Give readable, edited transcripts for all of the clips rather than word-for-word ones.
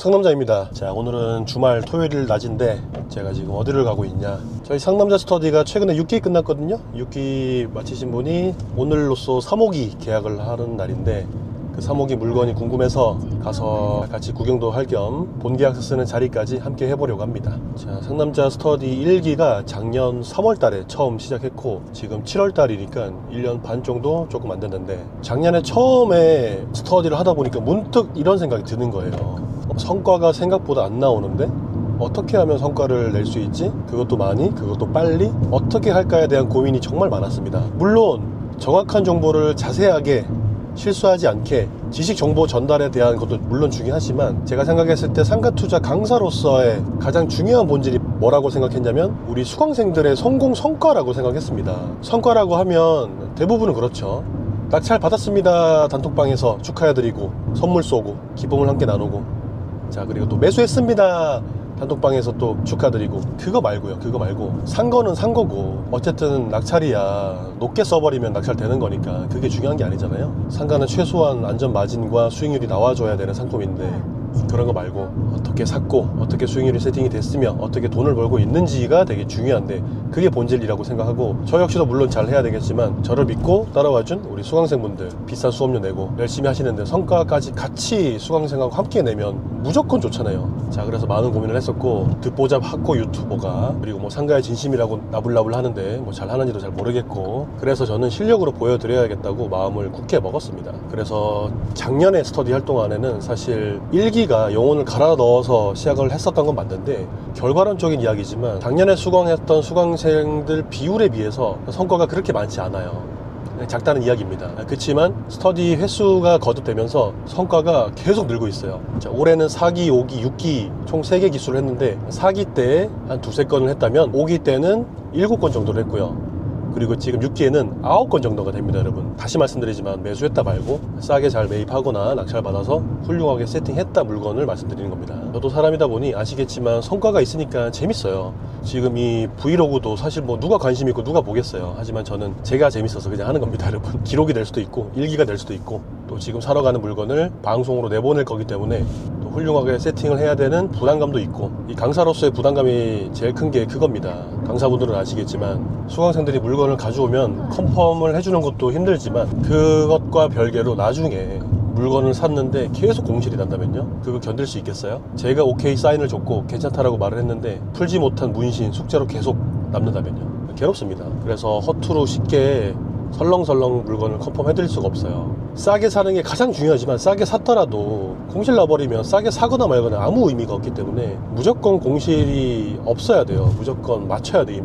상남자입니다. 자, 오늘은 주말 토요일 낮인데 제가 지금 어디를 가고 있냐, 저희 상남자 스터디가 최근에 6기 끝났거든요. 6기 마치신 분이 오늘로써 3호기 계약을 하는 날인데, 그 3호기 물건이 궁금해서 가서 같이 구경도 할 겸 본계약서 쓰는 자리까지 함께 해보려고 합니다. 자, 상남자 스터디 1기가 작년 3월 달에 처음 시작했고 지금 7월 달이니까 1년 반 정도 조금 안 됐는데, 작년에 처음에 스터디를 하다 보니까 문득 이런 생각이 드는 거예요. 성과가 생각보다 안 나오는데 어떻게 하면 성과를 낼 수 있지? 그것도 많이, 그것도 빨리? 어떻게 할까에 대한 고민이 정말 많았습니다. 물론 정확한 정보를 자세하게 실수하지 않게 지식 정보 전달에 대한 것도 물론 중요하지만, 제가 생각했을 때 상가투자 강사로서의 가장 중요한 본질이 뭐라고 생각했냐면 우리 수강생들의 성공 성과라고 생각했습니다. 성과라고 하면 대부분은 그렇죠. 낙찰 받았습니다 단톡방에서 축하해드리고 선물 쏘고 기쁨을 함께 나누고, 자, 그리고 또 매수했습니다 단톡방에서 또 축하드리고, 그거 말고요. 그거 말고 산 거는 산 거고 어쨌든 낙찰이야 높게 써버리면 낙찰 되는 거니까 그게 중요한 게 아니잖아요. 상가는 최소한 안전 마진과 수익률이 나와줘야 되는 상품인데, 그런 거 말고 어떻게 샀고 어떻게 수익률이 세팅이 됐으며 어떻게 돈을 벌고 있는지가 되게 중요한데, 그게 본질이라고 생각하고, 저 역시도 물론 잘 해야 되겠지만 저를 믿고 따라와준 우리 수강생분들 비싼 수업료 내고 열심히 하시는데 성과까지 같이 수강생하고 함께 내면 무조건 좋잖아요. 자, 그래서 많은 고민을 했었고, 듣보잡 학고 유튜버가 그리고 뭐 상가의 진심이라고 나불나불 하는데 뭐 잘하는지도 잘 모르겠고, 그래서 저는 실력으로 보여드려야겠다고 마음을 굳게 먹었습니다. 그래서 작년에 스터디 활동 안에는 사실 1기가 영혼을 갈아 넣어서 시작을 했었던 건 맞는데, 결과론적인 이야기지만 작년에 수강했던 수강생들 비율에 비해서 성과가 그렇게 많지 않아요. 작다는 이야기입니다. 그렇지만 스터디 횟수가 거듭되면서 성과가 계속 늘고 있어요. 자, 올해는 4기, 5기, 6기 총 3개 기수를 했는데, 4기 때 한 2~3건을 했다면 5기 때는 7건 정도를 했고요. 그리고 지금 6기에는 9건 정도가 됩니다. 여러분, 다시 말씀드리지만 매수했다 말고 싸게 잘 매입하거나 낙찰 받아서 훌륭하게 세팅했다 물건을 말씀드리는 겁니다. 저도 사람이다 보니 아시겠지만 성과가 있으니까 재밌어요. 지금 이 브이로그도 사실 뭐 누가 관심 있고 누가 보겠어요. 하지만 저는 제가 재밌어서 그냥 하는 겁니다. 여러분, 기록이 될 수도 있고 일기가 될 수도 있고, 또 지금 사러 가는 물건을 방송으로 내보낼 거기 때문에 또 훌륭하게 세팅을 해야 되는 부담감도 있고, 이 강사로서의 부담감이 제일 큰 게 그겁니다. 강사분들은 아시겠지만 수강생들이 물건을 가져오면 컨펌을 해주는 것도 힘들지만, 그것과 별개로 나중에 물건을 샀는데 계속 공실이 난다면요? 그거 견딜 수 있겠어요? 제가 오케이 사인을 줬고 괜찮다라고 말을 했는데 풀지 못한 문신 숙제로 계속 남는다면요? 괴롭습니다. 그래서 허투루 쉽게 설렁설렁 물건을 컨펌 해드릴 수가 없어요. 싸게 사는 게 가장 중요하지만, 싸게 샀더라도 공실 나버리면 싸게 사거나 말거나 아무 의미가 없기 때문에 무조건 공실이 없어야 돼요. 무조건 맞춰야 돼요.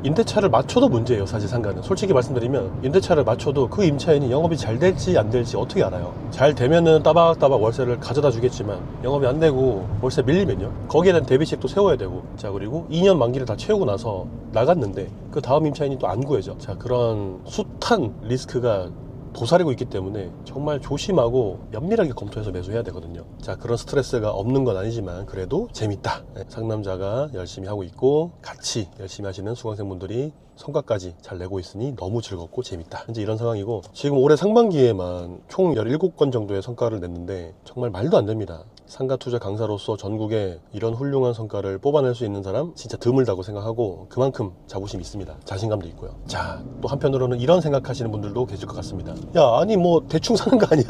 임대차를 맞춰도 문제예요. 사실 상가는 솔직히 말씀드리면, 임대차를 맞춰도 그 임차인이 영업이 잘 될지 안 될지 어떻게 알아요? 잘 되면은 따박따박 월세를 가져다 주겠지만, 영업이 안 되고 월세 밀리면요, 거기에 대한 대비책도 세워야 되고, 자, 그리고 2년 만기를 다 채우고 나서 나갔는데 그 다음 임차인이 또 안 구해져. 자, 그런 숱한 리스크가 도사리고 있기 때문에 정말 조심하고 면밀하게 검토해서 매수해야 되거든요. 자, 그런 스트레스가 없는 건 아니지만 그래도 재밌다. 상남자가 열심히 하고 있고 같이 열심히 하시는 수강생분들이 성과까지 잘 내고 있으니 너무 즐겁고 재밌다. 현재 이런 상황이고, 지금 올해 상반기에만 총 17건 정도의 성과를 냈는데 정말 말도 안 됩니다. 상가투자 강사로서 전국에 이런 훌륭한 성과를 뽑아낼 수 있는 사람 진짜 드물다고 생각하고, 그만큼 자부심이 있습니다. 자신감도 있고요. 자, 또 한편으로는 이런 생각하시는 분들도 계실 것 같습니다. 야, 아니 뭐 대충 사는 거 아니야?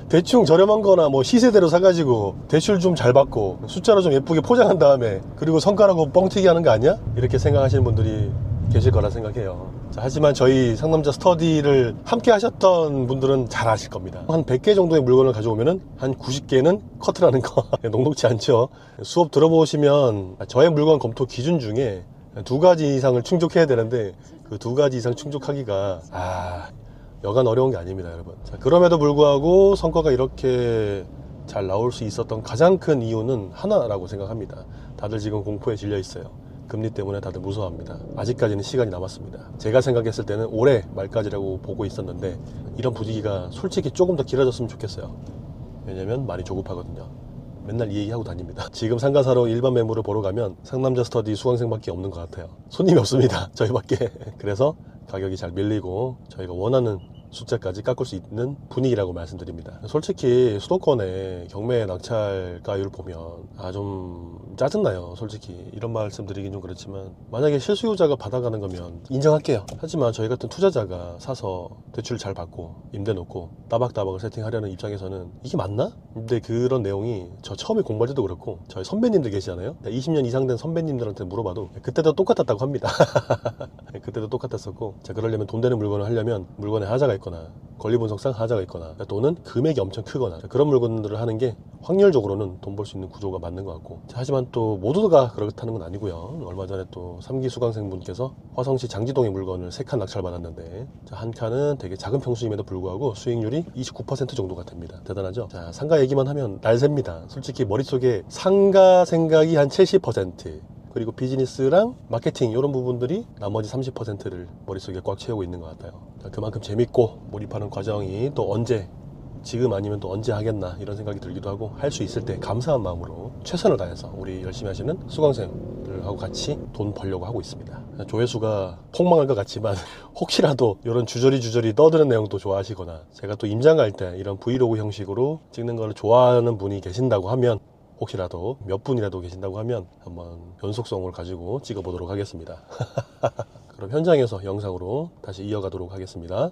대충 저렴한 거나 뭐 시세대로 사가지고 대출 좀 잘 받고 숫자로 좀 예쁘게 포장한 다음에 그리고 성과라고 뻥튀기 하는 거 아니야? 이렇게 생각하시는 분들이 계실 거라 생각해요. 자, 하지만 저희 상남자 스터디를 함께 하셨던 분들은 잘 아실 겁니다. 한 100개 정도의 물건을 가져오면은 한 90개는 커트라는 거 녹록지 않죠? 수업 들어보시면 저의 물건 검토 기준 중에 2가지 이상을 충족해야 되는데, 그 2가지 이상 충족하기가 여간 어려운 게 아닙니다, 여러분. 자, 그럼에도 불구하고 성과가 이렇게 잘 나올 수 있었던 가장 큰 이유는 하나라고 생각합니다. 다들 지금 공포에 질려 있어요. 금리 때문에 다들 무서워합니다. 아직까지는 시간이 남았습니다. 제가 생각했을 때는 올해 말까지라고 보고 있었는데, 이런 분위기가 솔직히 조금 더 길어졌으면 좋겠어요. 왜냐면 많이 조급하거든요. 맨날 이 얘기하고 다닙니다. 지금 상가 사러 일반 매물을 보러 가면 상남자 스터디 수강생밖에 없는 것 같아요. 손님이 없습니다. 저희밖에. 그래서 가격이 잘 밀리고 저희가 원하는 숫자까지 깎을 수 있는 분위기라고 말씀드립니다. 솔직히 수도권의 경매 낙찰가율 보면 좀 짜증나요. 솔직히 이런 말씀 드리긴 좀 그렇지만, 만약에 실수요자가 받아가는 거면 인정할게요. 하지만 저희 같은 투자자가 사서 대출 잘 받고 임대 놓고 따박따박 세팅하려는 입장에서는 이게 맞나? 근데 그런 내용이 저 처음에 공부할 때도 그렇고 저희 선배님들 계시잖아요. 20년 이상 된 선배님들한테 물어봐도 그때도 똑같았다고 합니다. 그때도 똑같았었고, 자, 그러려면 돈 되는 물건을 하려면 물건에 하자가 있거나 권리분석상 하자가 있거나 또는 금액이 엄청 크거나, 그런 물건들을 하는 게 확률적으로는 돈 벌 수 있는 구조가 맞는 것 같고, 자, 하지만 또 모두가 그렇다는 건 아니고요. 얼마 전에 또 3기 수강생분께서 화성시 장지동의 물건을 3칸 낙찰받았는데, 자, 한 칸은 되게 작은 평수임에도 불구하고 수익률이 29% 정도가 됩니다. 대단하죠? 자, 상가 얘기만 하면 날셉니다. 솔직히 머릿속에 상가 생각이 한 70%, 그리고 비즈니스랑 마케팅 이런 부분들이 나머지 30%를 머릿속에 꽉 채우고 있는 것 같아요. 자, 그만큼 재밌고 몰입하는 과정이 또 언제, 지금 아니면 또 언제 하겠나 이런 생각이 들기도 하고, 할 수 있을 때 감사한 마음으로 최선을 다해서 우리 열심히 하시는 수강생들하고 같이 돈 벌려고 하고 있습니다. 조회수가 폭망할 것 같지만 혹시라도 이런 주저리 떠드는 내용도 좋아하시거나, 제가 또 임장 갈 때 이런 브이로그 형식으로 찍는 걸 좋아하는 분이 계신다고 하면, 혹시라도 몇 분이라도 계신다고 하면 한번 연속성을 가지고 찍어보도록 하겠습니다. 그럼 현장에서 영상으로 다시 이어가도록 하겠습니다.